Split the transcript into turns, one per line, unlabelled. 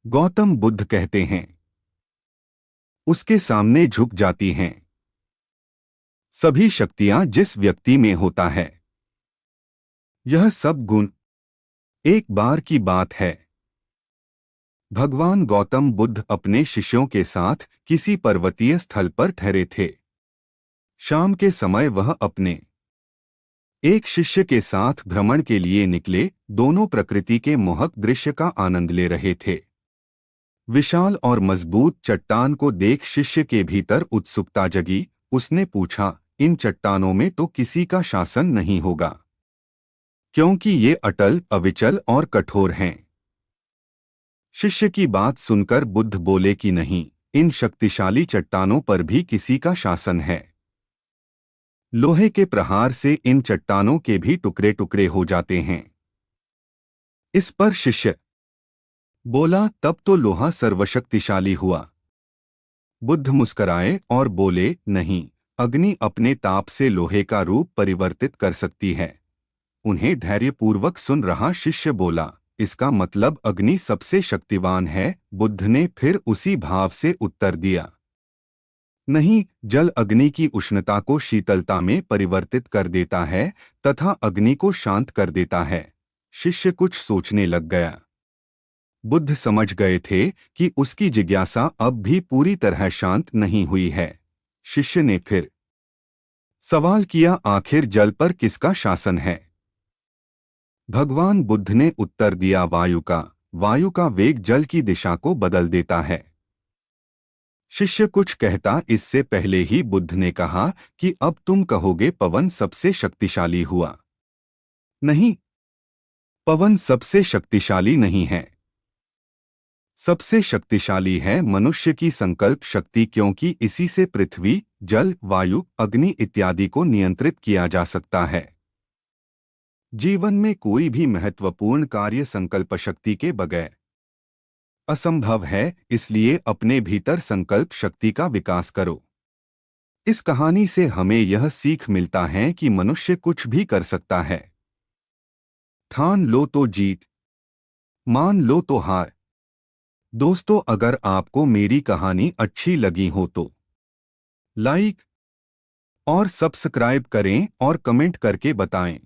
गौतम बुद्ध कहते हैं, उसके सामने झुक जाती हैं सभी शक्तियां जिस व्यक्ति में होता है। यह सब गुण एक बार की बात है। भगवान गौतम बुद्ध अपने शिष्यों के साथ किसी पर्वतीय स्थल पर ठहरे थे। शाम के समय वह अपने एक शिष्य के साथ भ्रमण के लिए निकले। दोनों प्रकृति के मोहक दृश्य का आनंद ले रहे थे। विशाल और मजबूत चट्टान को देख शिष्य के भीतर उत्सुकता जगी। उसने पूछा, इन चट्टानों में तो किसी का शासन नहीं होगा, क्योंकि ये अटल, अविचल और कठोर हैं। शिष्य की बात सुनकर बुद्ध बोले कि नहीं, इन शक्तिशाली चट्टानों पर भी किसी का शासन है। लोहे के प्रहार से इन चट्टानों के भी टुकड़े टुकड़े हो जाते हैं। इस पर शिष्य बोला, तब तो लोहा सर्वशक्तिशाली हुआ। बुद्ध मुस्कराए और बोले, नहीं, अग्नि अपने ताप से लोहे का रूप परिवर्तित कर सकती है। उन्हें धैर्यपूर्वक सुन रहा शिष्य बोला, इसका मतलब अग्नि सबसे शक्तिवान है। बुद्ध ने फिर उसी भाव से उत्तर दिया, नहीं, जल अग्नि की उष्णता को शीतलता में परिवर्तित कर देता है तथा अग्नि को शांत कर देता है। शिष्य कुछ सोचने लग गया। बुद्ध समझ गए थे कि उसकी जिज्ञासा अब भी पूरी तरह शांत नहीं हुई है। शिष्य ने फिर सवाल किया, आखिर जल पर किसका शासन है? भगवान बुद्ध ने उत्तर दिया, वायु का। वायु का वेग जल की दिशा को बदल देता है। शिष्य कुछ कहता इससे पहले ही बुद्ध ने कहा कि अब तुम कहोगे पवन सबसे शक्तिशाली हुआ। नहीं, पवन सबसे शक्तिशाली नहीं है। सबसे शक्तिशाली है मनुष्य की संकल्प शक्ति, क्योंकि इसी से पृथ्वी, जल, वायु, अग्नि इत्यादि को नियंत्रित किया जा सकता है। जीवन में कोई भी महत्वपूर्ण कार्य संकल्प शक्ति के बगैर असंभव है, इसलिए अपने भीतर संकल्प शक्ति का विकास करो। इस कहानी से हमें यह सीख मिलता है कि मनुष्य कुछ भी कर सकता है। ठान लो तो जीत, मान लो तो हार। दोस्तों, अगर आपको मेरी कहानी अच्छी लगी हो तो लाइक और सब्सक्राइब करें और कमेंट करके बताएं।